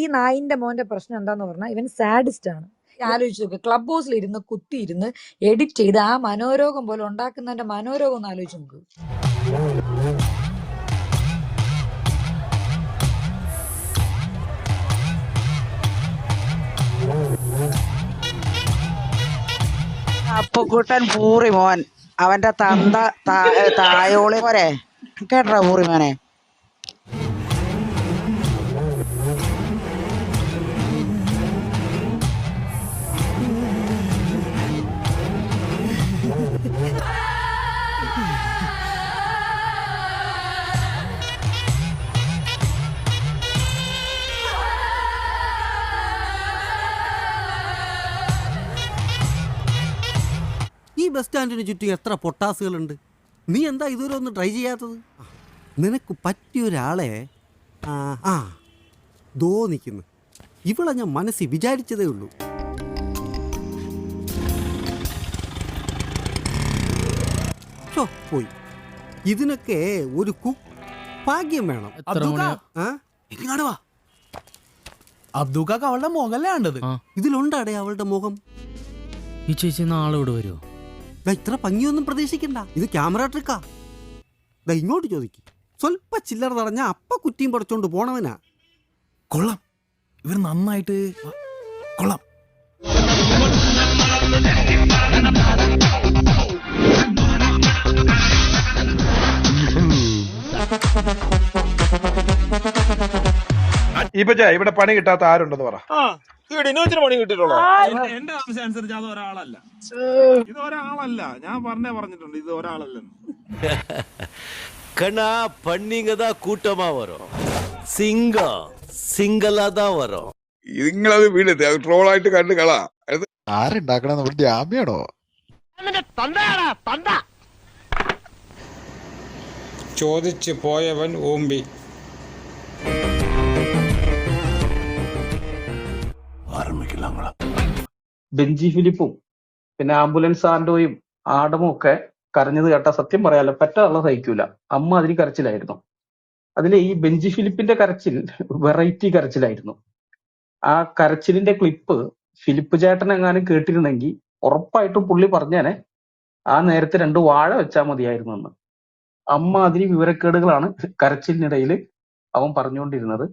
ഈ നായിന്റെ മോന്റെ പ്രശ്നം എന്താന്ന് പറഞ്ഞാൽ ഇവൻ സാഡിസ്റ്റ് ആണ്. ആലോചിച്ച് നോക്ക്, ക്ലബ് ഹൗസിൽ ഇരുന്ന് കുത്തിയിരുന്ന് എഡിറ്റ് ചെയ്ത് ആ മനോരോഗം പോലെ ഉണ്ടാക്കുന്നതിന്റെ മനോരോഗം ഒന്ന് ആലോചിച്ച് നോക്ക്. അപ്പുക്കുട്ടൻ പൂറി മോൻ, അവന്റെ തന്ത തായോളി പോരെ കേട്ടോ പൂറി മോനെ. ഈ ബസ് സ്റ്റാൻഡിന് ചുറ്റും എത്ര പൊട്ടാസുകളുണ്ട്? നീ എന്താ ഇതുവരെ ഒന്ന് ട്രൈ ചെയ്യാത്തത്? നിനക്ക് പറ്റിയൊരാളെ ദോ നിൽക്കുന്നു. ഇവളെ ഞാൻ മനസ്സിൽ വിചാരിച്ചതേ ഉള്ളൂ. പോയി. ഇതിനൊക്കെ ഒരു ഭാഗ്യം വേണം. അബ്ദുക്കാക്ക് അവളുടെ മുഖല്ലേ കണ്ടത്? ഇതിലുണ്ടാടേ അവളുടെ മുഖം. ഈ ചേച്ചി നാളെ ഇവിടെ വരുമോ? ഇത്ര ഭംഗിയൊന്നും പ്രതീക്ഷിക്കണ്ട, ഇത് ക്യാമറ ട്രിക്കാ. ഇങ്ങോട്ട് ചോദിക്കും. സ്വല്പ ചില്ലറ തടഞ്ഞ അപ്പ കുറ്റിയും പറിച്ചോണ്ട് പോണവനാ. കൊള്ളാം, ഇവർ നന്നായിട്ട് കൊള്ളാം. ഇവിടെ പണി കിട്ടാത്ത ആരുണ്ടെന്ന് പറ. പണി കിട്ടിയിട്ടുള്ളൂ. എന്റെ ആവശ്യം അനുസരിച്ച് അത് ഒരാളല്ല, ഇത് ഒരാളല്ല. ഞാൻ പറഞ്ഞിട്ടുണ്ട്, ഇത് ഒരാളല്ലെന്ന്. கண்ணா பண்ணிங்க தான் கூட்டமா வரும், സിംഗിളാ தான் வரும். നിങ്ങളത് വീട് ട്രോളായിട്ട് കണ്ടു കളാ. ആരുണ്ടാക്കണ ജാമ്യാണോ? ചോദിച്ചു പോയവൻ ഓമ്പി. ബെഞ്ചി ഫിലിപ്പും പിന്നെ ആംബുലൻസ് ആൻഡോയും ആഡമും ഒക്കെ കരഞ്ഞത് കേട്ടാ സത്യം പറയാലോ പറ്റാനുള്ള സഹിക്കൂല. അമ്മ അതിന് കരച്ചിലായിരുന്നു. അതിലെ ഈ ബെഞ്ചി ഫിലിപ്പിന്റെ കരച്ചിൽ വെറൈറ്റി കരച്ചിലായിരുന്നു. ആ കരച്ചിലിന്റെ ക്ലിപ്പ് ഫിലിപ്പ് ചേട്ടൻ എങ്ങാനും കേട്ടിരുന്നെങ്കിൽ ഉറപ്പായിട്ടും പുള്ളി പറഞ്ഞേനെ ആ നേരത്തെ 2 വാഴ വെച്ചാൽ മതിയായിരുന്നു എന്ന്. അമ്മ അതിന് വിവരക്കേടുകളാണ് കരച്ചിലിനിടയിൽ അവൻ പറഞ്ഞുകൊണ്ടിരുന്നത്.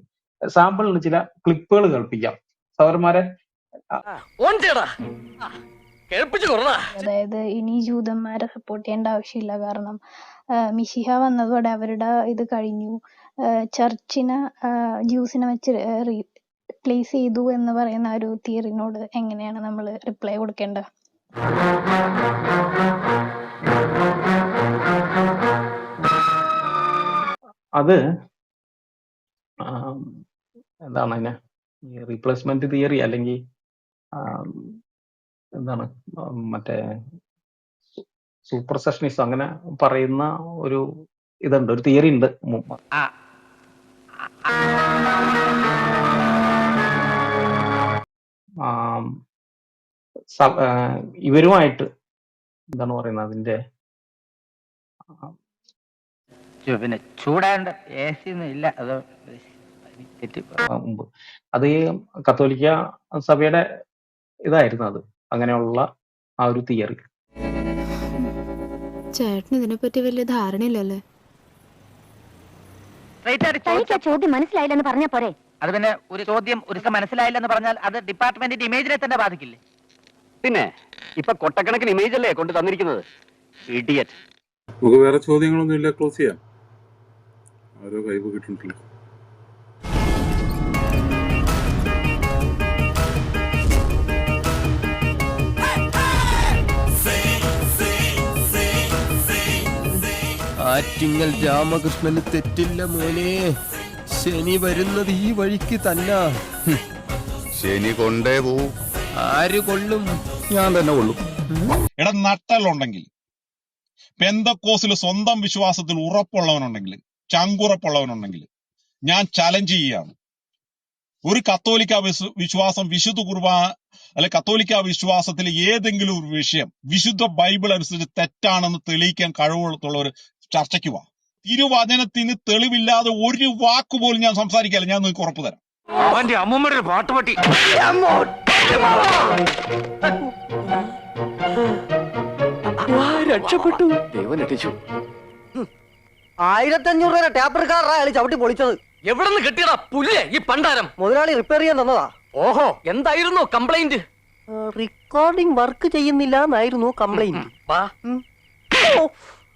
സാമ്പിളിന് ചില ക്ലിപ്പുകൾ കേൾപ്പിക്കാം സൗരന്മാരെ. അതായത് ഇനി ജൂതന്മാരെ സപ്പോർട്ട് ചെയ്യേണ്ട ആവശ്യമില്ല, കാരണം മിശിഹ വന്നതോടെ അവരുടെ ഇത് കഴിഞ്ഞു. ചർച്ചിനെ ജ്യൂസിനെ വെച്ച് റീപ്ലേസ് ചെയ്തു എന്ന് പറയുന്ന ഒരു തിയറിനോട് എങ്ങനെയാണ് നമ്മൾ റിപ്ലൈ കൊടുക്കേണ്ടത്? അത് എന്താണ് അതിനെ റീപ്ലേസ്മെന്റ് തിയറി അല്ലെങ്കിൽ എന്താണ് മറ്റേ സൂപ്പർ സെഷനിസം അങ്ങനെ പറയുന്ന ഒരു ഇതുണ്ട്, ഒരു തിയറി ഉണ്ട്. ഇവരുമായിട്ട് എന്താണ് പറയുന്നത് അതിന്റെ പിന്നെ ചൂടാണ്ട് ഇല്ല മുമ്പ് അത് ഈ കത്തോലിക്ക സഭയുടെ ഇതായിരുന്നു അത്, അങ്ങനെയുള്ള ആ ഒരു തിയറി. ചേട്ടന് ഇതിനെപ്പറ്റി വലിയ ധാരണയില്ലല്ലേ? ചോദ്യം മനസ്സിലായില്ലെന്ന് പറഞ്ഞാ പോരെ? അത് പിന്നെ ഒരു ചോദ്യം ഒരു മനസ്സിലായില്ലെന്ന് പറഞ്ഞാൽ അത് ഡിപ്പാർട്ട്മെന്റിന്റെ ഇമേജിനെ തന്നെ ബാധിക്കില്ലേ? പിന്നെ ഇപ്പൊ കൊട്ടക്കണക്കിന് ഇമേജ് അല്ലേ കൊണ്ട് തന്നിരിക്കുന്നത്. ഇഡിയറ്റ്. നമുക്ക് വേറെ ചോദ്യങ്ങളൊന്നും ഇല്ല, ക്ലോസ് ചെയ്യാം. ഓരോ കൈവ് കിട്ടുന്നുണ്ടല്ലോ. ആറ്റിങ്ങൽ രാമകൃഷ്ണന് തെറ്റില്ല മോനെ. ശനി വരുന്നത് ഈ വഴിക്ക് തന്നെ. ശനി കൊണ്ടേ പോവും. ആര് കൊള്ളും? ഞാൻ തന്നെ കൊള്ളും. എടാ നട്ടലുണ്ടെങ്കിൽ, പെന്തക്കോസിൽ സ്വന്തം വിശ്വാസത്തിൽ ഉറപ്പുള്ളവനുണ്ടെങ്കിൽ, ചങ്കുറപ്പുള്ളവനുണ്ടെങ്കിൽ ഞാൻ ചലഞ്ച് ചെയ്യുകയാണ്. ഒരു കത്തോലിക്ക വിശ്വാസം വിശുദ്ധ കുർബാന അല്ലെ കത്തോലിക്ക വിശ്വാസത്തിലെ ഏതെങ്കിലും ഒരു വിഷയം വിശുദ്ധ ബൈബിൾ അനുസരിച്ച് തെറ്റാണെന്ന് തെളിയിക്കാൻ കഴിവുള്ളവർ ചർച്ചയ്ക്ക് വാ. തിരുവചനത്തിന് തെളിവില്ലാതെ ഒരു വാക്കുപോലും ഞാൻ സംസാരിക്കാല്ല, ഞാൻ നിങ്ങൾക്ക് ഉറപ്പ് തരാം. അവന്റെ അമ്മൂമ്മയുടെ പാട്ടുപട്ടി രക്ഷപ്പെട്ടു. ദൈവം രക്ഷിച്ചു. 1500 രൂപ ടാപ്പർ കാറാ അയാൾ ചവിട്ടി പൊളിച്ചത്. എവിടെ നിന്ന് കിട്ടിയടാ പുല്ലേ ഈ പണ്ടാരം? മുതലാളി റിപ്പയർ ചെയ്യാൻ തന്നതാ. ഓഹോ, എന്തായിരുന്നു കംപ്ലൈന്റ്? റെക്കോർഡിംഗ് വർക്ക് ചെയ്യുന്നില്ല എന്നായിരുന്നു കംപ്ലൈന്റ്.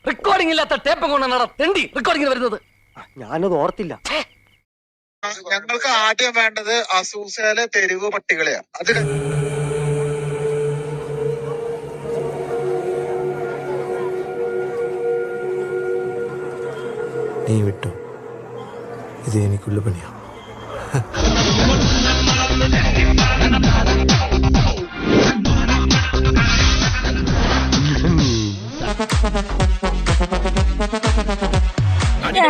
റെക്കോർഡിംഗ് ഇല്ലാത്ത ടേപ്പ് കൊണ്ടാണ് തെണ്ടി റെക്കോർഡിംഗ് വരുന്നത്. ഞാനത് ഓർത്തില്ല. ഞങ്ങൾക്ക് ആദ്യം വേണ്ടത് അസൂസയിലെ തെരുവ് പട്ടികളെയാണ്. അതിന് നീ വിട്ടു, ഇത് എനിക്കുള്ള പണിയാ. നീ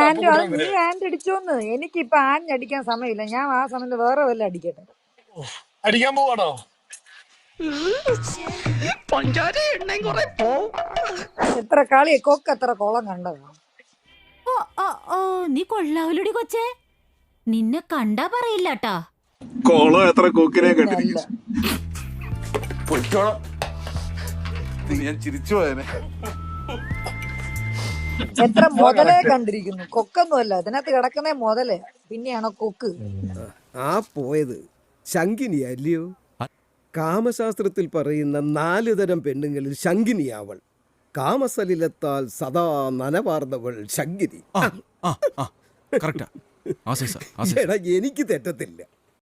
ഹാൻഡ് അടിച്ചോന്ന്. എനിക്കിപ്പൊ ഹാൻഡ് അടിക്കാൻ സമയമില്ല. ഞാൻ ആ സമയത്ത് വേറെ വല്ല അടിക്കട്ടെ. അടിക്കാൻ പോവാണോ? എത്ര കളി കൊക്ക് എത്ര കുളം കണ്ടതാ. നീ കൊള്ളാവലടി കൊച്ചേ, നിന്നെ കണ്ടാ പറയില്ലാട്ടാ. കോളം എത്ര കൊക്കിനെ കണ്ടിരിക്കും. ഞാൻ ചിരിച്ചു പോയനെ. എത്ര മുതലേ കണ്ടിരിക്കുന്നു. കൊക്കൊന്നുമല്ല ഇതിനകത്ത് കിടക്കുന്നേ മുതലേ, പിന്നെയാണോ കൊക്ക്. ആ പോയത് ശങ്കിനി അല്ലയോ? കാമശാസ്ത്രത്തിൽ പറയുന്ന 4 തരം പെണ്ണുങ്ങളിൽ ശങ്കിനിയാവൾ. കാമസലിലെത്താൽ സദാ നനവാർന്നവൾ ശങ്കിനി. എടാ, എനിക്ക് തെറ്റത്തില്ല.